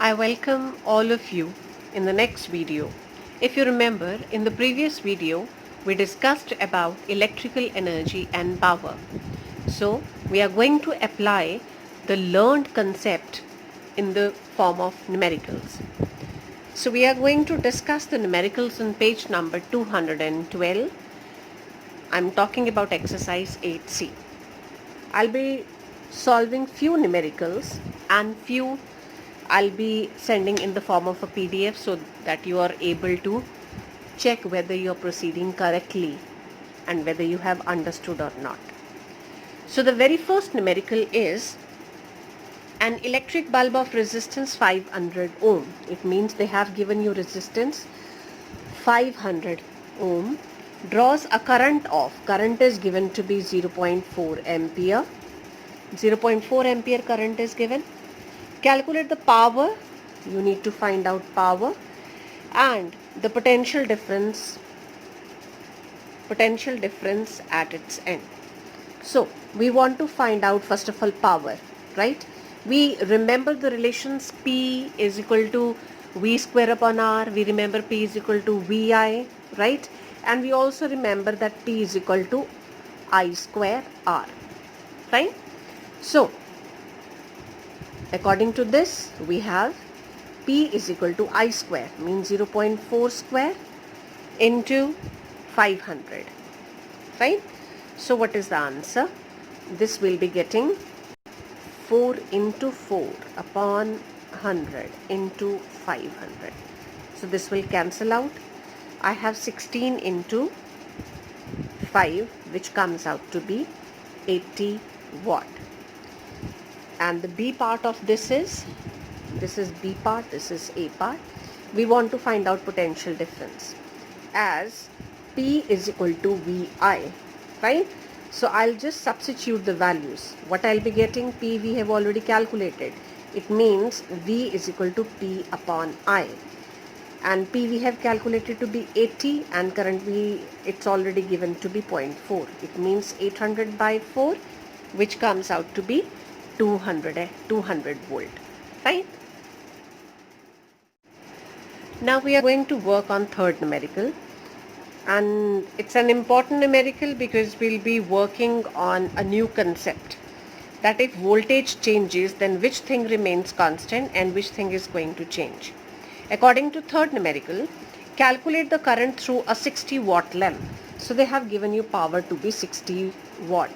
I welcome all of you in the next video. If you remember, in the previous video, we discussed about electrical energy and power. So, we are going to apply the learned concept in the form of numericals. So, we are going to discuss the numericals on page number 212. I'm talking about exercise 8C. I'll be solving few numericals and few I'll be sending in the form of a PDF so that you are able to check whether you're proceeding correctly and whether you have understood or not. So the very first numerical is an electric bulb of resistance 500 ohm. It means they have given you resistance 500 ohm, draws a current is given to be 0.4 ampere. 0.4 ampere current is given. Calculate the power. You need to find out power and the potential difference at its end. So we want to find out first of all power, right? We remember the relations P is equal to V square upon R. We remember P is equal to VI, right? And we also remember that P is equal to I square R, right? So according to this, we have P is equal to I square, means 0.4 square into 500, right? So what is the answer? This will be getting 4 into 4 upon 100 into 500. So this will cancel out. I have 16 into 5, which comes out to be 80 watt. And the B part of this is B part, this is A part. We want to find out potential difference as P is equal to VI, right? So I'll just substitute the values. What I'll be getting, P we have already calculated. It means V is equal to P upon I. And P we have calculated to be 80 and currently it's already given to be 0.4. It means 800 by 4, which comes out to be 200 volt, right? Now we are going to work on third numerical, and it's an important numerical because we'll be working on a new concept that if voltage changes, then which thing remains constant and which thing is going to change. According to third numerical, calculate the current through a 60 watt lamp. So they have given you power to be 60 watt.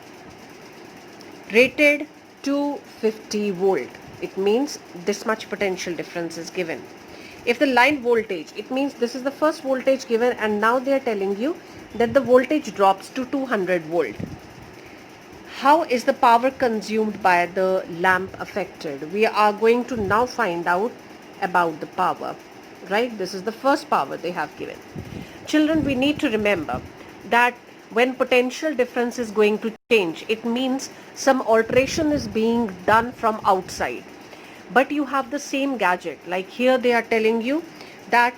Rated 250 volt. It means this much potential difference is given. If the line voltage, it means this is the first voltage given and now they are telling you that the voltage drops to 200 volt. How is the power consumed by the lamp affected? We are going to now find out about the power, right? This is the first power they have given. Children, we need to remember that when potential difference is going to change, it means some alteration is being done from outside. But you have the same gadget. Like here they are telling you that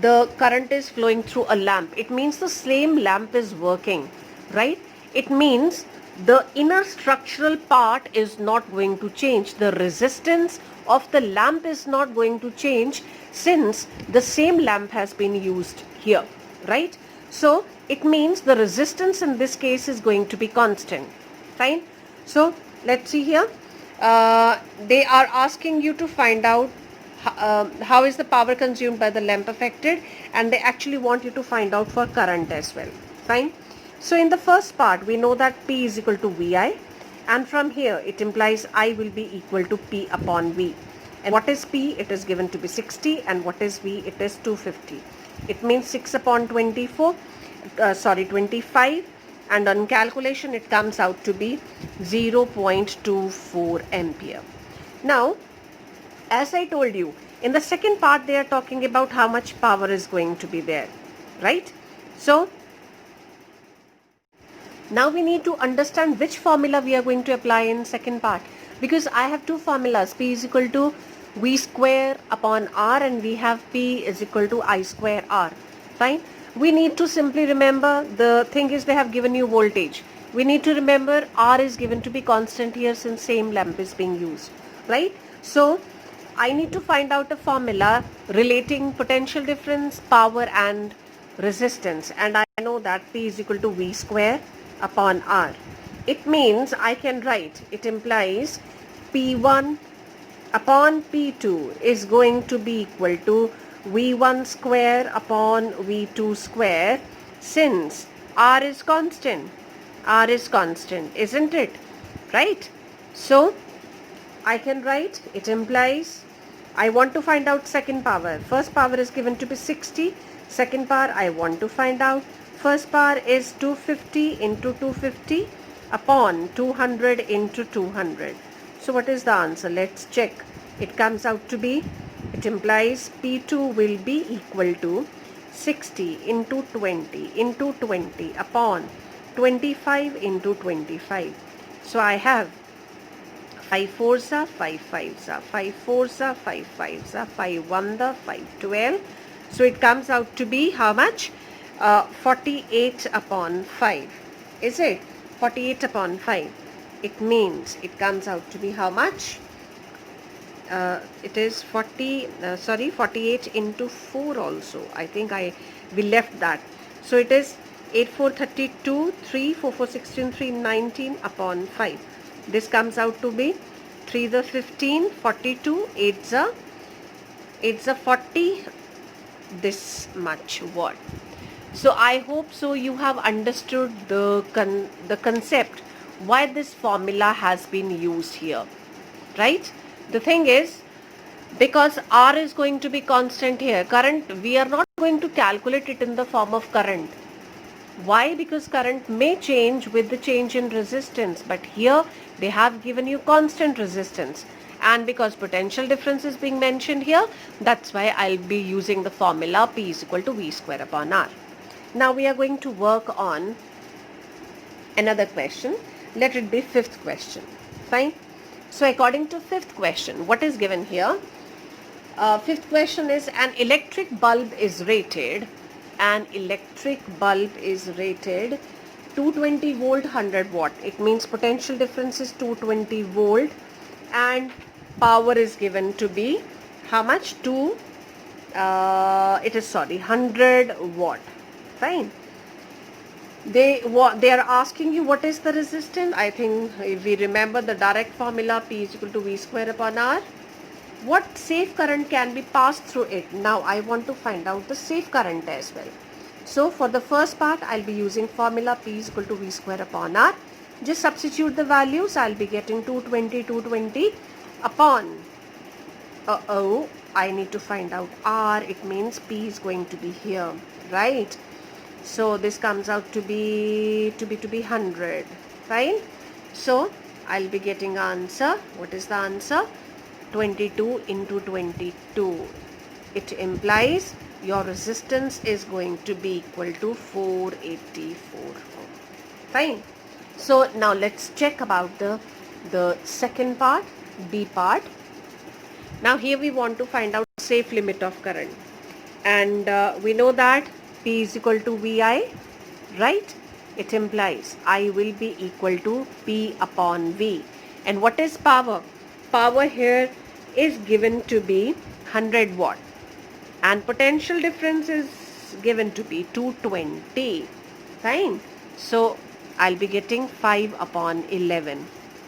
the current is flowing through a lamp. It means the same lamp is working, right? It means the inner structural part is not going to change. The resistance of the lamp is not going to change since the same lamp has been used here, right? So it means the resistance in this case is going to be constant, fine? So let's see here. They are asking you to find out how is the power consumed by the lamp affected, and they actually want you to find out for current as well, fine? So in the first part, we know that P is equal to VI, and from here it implies I will be equal to P upon V. And what is P? It is given to be 60, and what is V? It is 250. It means 6 upon 25, and on calculation it comes out to be 0.24 ampere. Now, as I told you, in the second part they are talking about how much power is going to be there, right? So now we need to understand which formula we are going to apply in second part, because I have two formulas, P is equal to V square upon R and we have P is equal to I square R, fine? We need to simply remember, the thing is they have given you voltage. We need to remember R is given to be constant here since same lamp is being used, right? So I need to find out a formula relating potential difference, power and resistance, and I know that P is equal to V square upon R. It means I can write, it implies P1 upon P2 is going to be equal to V1 square upon V2 square, since R is constant. R is constant, isn't it? Right? So I can write, it implies I want to find out second power. First power is given to be 60. Second power I want to find out. First power is 250 into 250 upon 200 into 200. So what is the answer? Let's check. It comes out to be, it implies P2 will be equal to 60 into 20 upon 25 into 25. So I have 5 fours are 5 fives are 5 fours are 5 fives are 5 1 the 5 12. So it comes out to be how much? 48 upon 5. Is it? 48 upon 5. It means it comes out to be how much? It is 48 into 4 also. I think we left that. So it is 8 4 32, 3 4 4 16, 3 19 upon 5. This comes out to be 3 the 15, 42, 8 the 40, this much watt. So I hope so you have understood the concept why this formula has been used here, right? The thing is, because R is going to be constant here, current, we are not going to calculate it in the form of current. Why? Because current may change with the change in resistance, but here they have given you constant resistance, and because potential difference is being mentioned here, that's why I'll be using the formula P is equal to V square upon R. Now we are going to work on another question. Let it be fifth question. Fine. So according to fifth question, what is given here? Fifth question is, an electric bulb is rated 220 volt 100 watt. It means potential difference is 220 volt and power is given to be how much? 100 watt. Fine. They are asking you what is the resistance. I think if we remember the direct formula, P is equal to V square upon R. What safe current can be passed through it? Now I want to find out the safe current as well. So for the first part, I'll be using formula P is equal to V square upon R. Just substitute the values. I'll be getting 220 upon, I need to find out R. It means P is going to be here, right? So this comes out to be 100. Fine. So I'll be getting answer. What is the answer? 22 into 22. It implies your resistance is going to be equal to 484 ohm. Fine. So now let's check about the second part, B part. Now here we want to find out safe limit of current, and we know that P is equal to VI, right? It implies I will be equal to P upon V. And what is power? Power here is given to be 100 watt and potential difference is given to be 220. Fine. So I'll be getting 5 upon 11.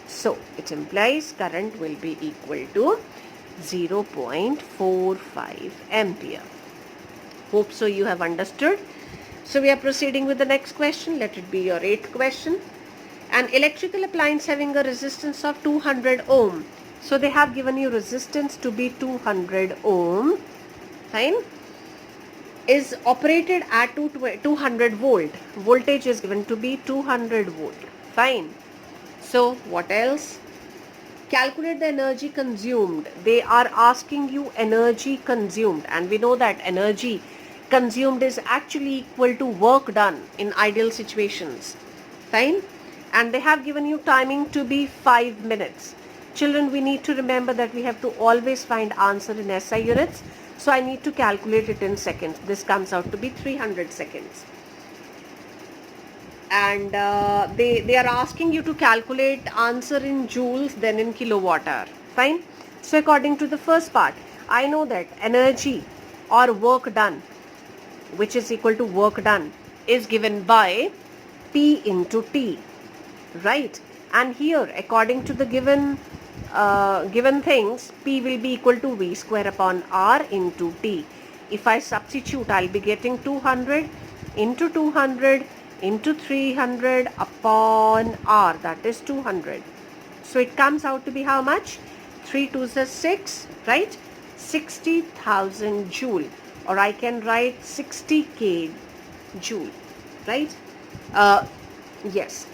So it implies current will be equal to 0.45 ampere. Hope so you have understood. So we are proceeding with the next question. Let it be your 8th question. An electrical appliance having a resistance of 200 ohm. So they have given you resistance to be 200 ohm. Fine. Is operated at 200 volt. Voltage is given to be 200 volt. Fine. So what else? Calculate the energy consumed. They are asking you energy consumed, and we know that energy consumed is actually equal to work done in ideal situations. Fine. And they have given you timing to be 5 minutes. Children, we need to remember that we have to always find answer in SI units. So I need to calculate it in seconds. This comes out to be 300 seconds. And they are asking you to calculate answer in joules, then in kilowatt hour. Fine. So according to the first part, I know that energy or work done, which is equal to work done, is given by P into T, right? And here, according to the given things, P will be equal to V square upon R into T. If I substitute, I'll be getting 200 into 200 into 300 upon R, that is 200. So it comes out to be how much? 3 2s is 6, right? 60,000 joule, or I can write 60k joule, right? Yes.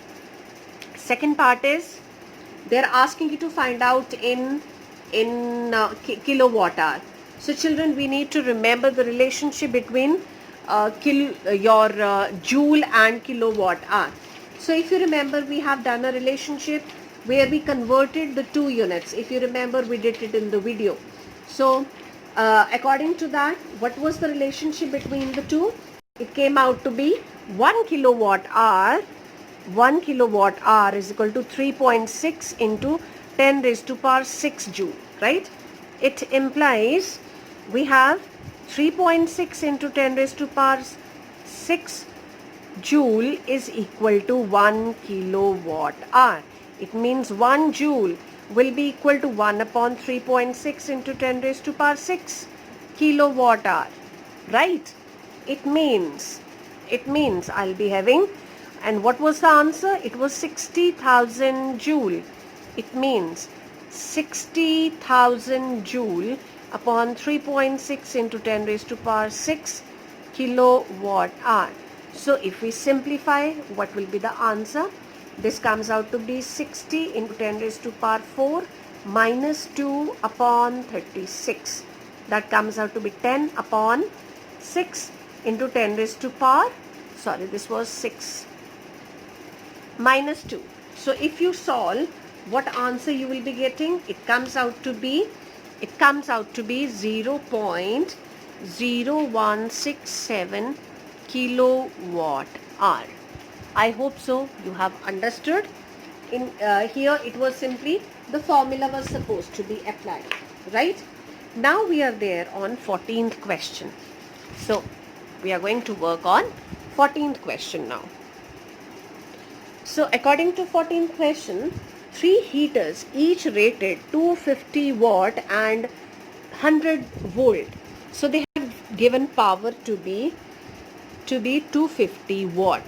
Second part is they're asking you to find out in kilowatt hour. So children, we need to remember the relationship between joule and kilowatt hour. So if you remember, we have done a relationship where we converted the two units. If you remember, we did it in the video. So according to that, what was the relationship between the two? It came out to be 1 kilowatt hour. 1 kilowatt hour is equal to 3.6 into 10 raised to power 6 joule, right? It implies we have 3.6 into 10 raised to power 6 joule is equal to 1 kilowatt hour. It means 1 joule will be equal to 1 upon 3.6 into 10 raised to power 6 kilowatt hour, right? It means I'll be having, and what was the answer? It was 60,000 joule. It means 60,000 joule upon 3.6 into 10 raised to power 6 kilowatt hour. So if we simplify, what will be the answer? This comes out to be 60 into 10 raised to power 4 minus 2 upon 36. That comes out to be 10 upon 6 into 10 raised to power, sorry, this was 6 minus 2. So if you solve, what answer you will be getting? It comes out to be 0.0167 kilowatt hour. I hope so you have understood. In here it was simply the formula was supposed to be applied, right? Now we are there on 14th question. So we are going to work on 14th question now. So according to 14th question, 3 heaters each rated 250 watt and 100 volt. So they have given power to be 250 watt.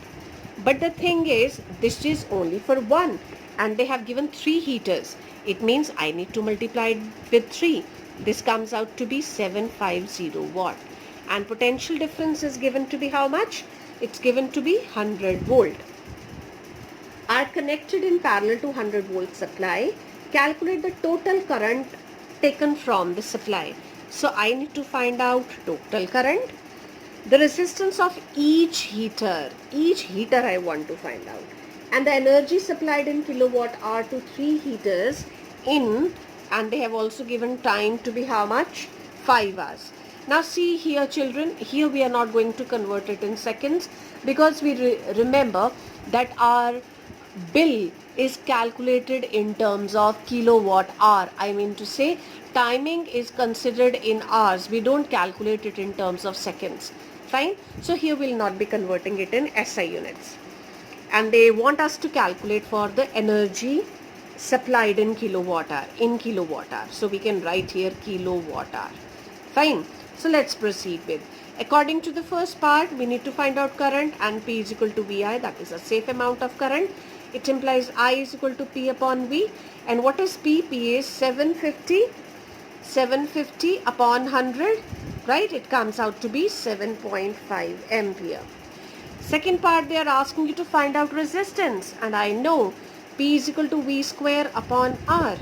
But the thing is, this is only for one, and they have given 3 heaters. It means I need to multiply it with 3. This comes out to be 750 watt. And potential difference is given to be how much? It's given to be 100 volt. Are connected in parallel to 100 volt supply. Calculate the total current taken from the supply. So I need to find out total current, the resistance of each heater I want to find out, and the energy supplied in kilowatt hour to 3 heaters in, and they have also given time to be how much? 5 hours. Now see here children, here we are not going to convert it in seconds, because we remember that our bill is calculated in terms of kilowatt hour. I mean to say, timing is considered in hours. We don't calculate it in terms of seconds. Fine. So here we'll not be converting it in SI units. And they want us to calculate for the energy supplied in kilowatt hour. So we can write here kilowatt hour. Fine. So let's proceed with. According to the first part, we need to find out current, and P is equal to VI. That is a safe amount of current. It implies I is equal to P upon V. And what is P? P is 750 upon 100. Right? It comes out to be 7.5 ampere. Second part, they are asking you to find out resistance. And I know P is equal to V square upon R.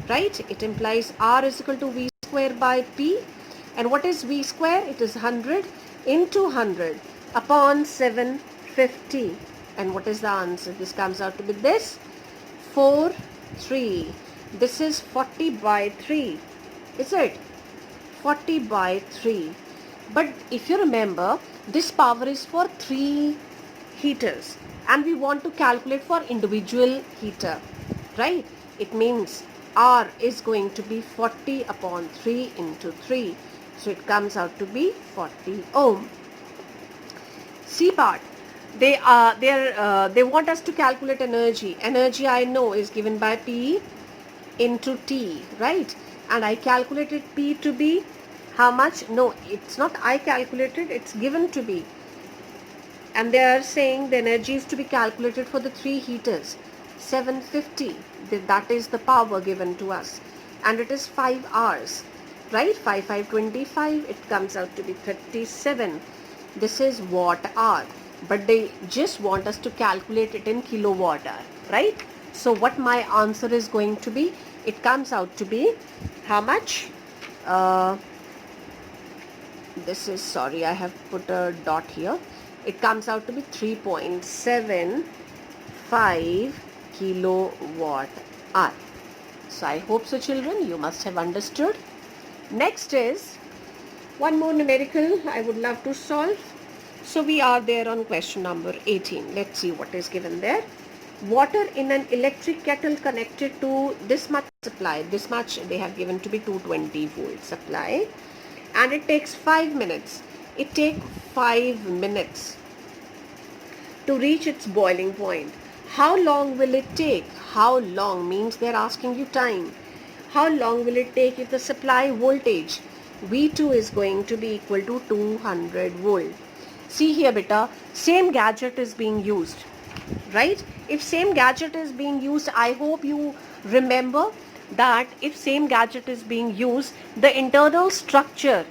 Right? It implies R is equal to V square by P. And what is V square? It is 100 into 100 upon 750. And what is the answer? This comes out to be this. 3. This is 40 by 3. Is it? 40 by 3. But if you remember, this power is for 3 heaters. And we want to calculate for individual heater. Right? It means R is going to be 40 upon 3 into 3. So it comes out to be 40 ohm. C part. They want us to calculate energy. Energy I know is given by P into T, right? And I calculated P to be how much? No, it's not I calculated, it's given to be. And they are saying the energy is to be calculated for the 3 heaters. 750, that is the power given to us. And it is 5 hours, right? 5, 5, 25, it comes out to be 37. This is watt hour. But they just want us to calculate it in kilowatt hour, right? So what my answer is going to be, it comes out to be how much? This is, sorry, I have put a dot here. It comes out to be 3.75 kilowatt hour. So I hope so, children, you must have understood. Next is one more numerical I would love to solve. So we are there on question number 18. Let's see what is given there. Water in an electric kettle connected to this much supply. This much they have given to be 220 volt supply. And it takes 5 minutes. It takes 5 minutes to reach its boiling point. How long will it take? How long means they're asking you time. How long will it take if the supply voltage V2 is going to be equal to 200 volt? See here, beta, same gadget is being used, right? If same gadget is being used, I hope you remember that if same gadget is being used, the internal structure,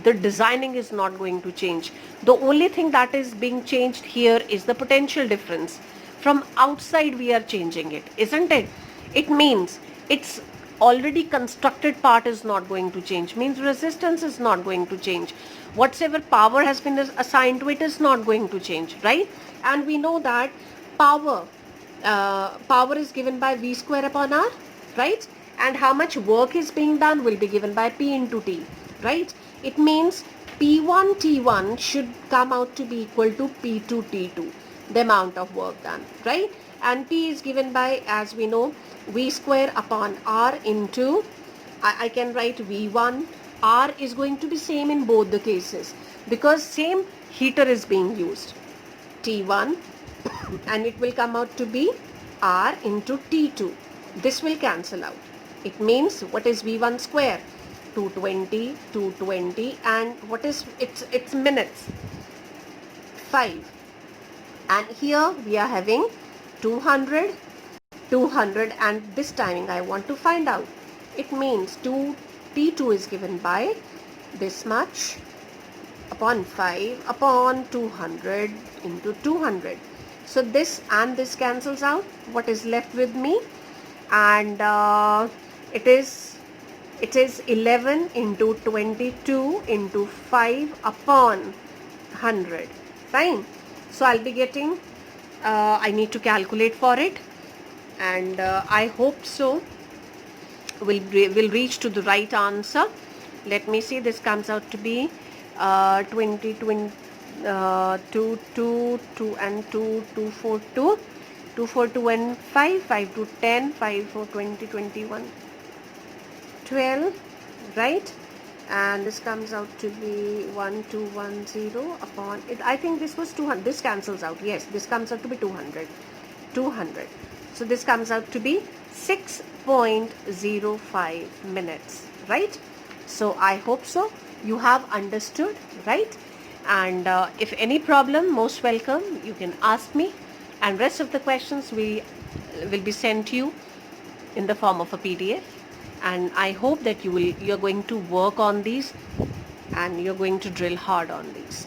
the designing is not going to change. The only thing that is being changed here is the potential difference. From outside we are changing it, isn't it? It means it's already constructed part is not going to change, means resistance is not going to change. Whatsoever power has been assigned to it is not going to change, right? And we know that power is given by V square upon R, right? And how much work is being done will be given by P into T, right? It means P1 T1 should come out to be equal to P2 T2, the amount of work done, right? And P is given by, as we know, V square upon R into, I can write V1. R is going to be same in both the cases because same heater is being used, T1, and it will come out to be R into T2. This will cancel out. It means what is V1 square? 220, and what is it's minutes? 5. And here we are having 200, and this timing I want to find out. It means T2 is given by this much upon 5 upon 200 into 200. So this and this cancels out. What is left with me? And it is 11 into 22 into 5 upon 100. Fine. So I'll be getting, I need to calculate for it, and I hope so will reach to the right answer. Let me see, this comes out to be 20, 2, 2 and 2, 2, 4, 2, 2, 4, 2 and 5, 5 to 10, 5, 4, 20, 21, 12, right? And this comes out to be 1210 upon it. I think this was 200. This cancels out. Yes, this comes out to be 200. So this comes out to be 6.05 minutes, right? So I hope so you have understood, right? And if any problem, most welcome, you can ask me, and rest of the questions will be sent to you in the form of a PDF. And I hope that you're going to work on these and you're going to drill hard on these.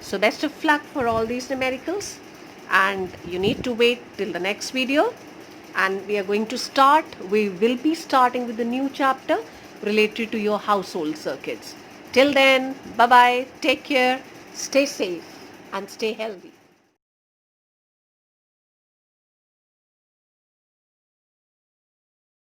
So best of luck for all these numericals, and you need to wait till the next video, and we will be starting with the new chapter related to your household circuits. Till then, bye bye, take care, stay safe and stay healthy.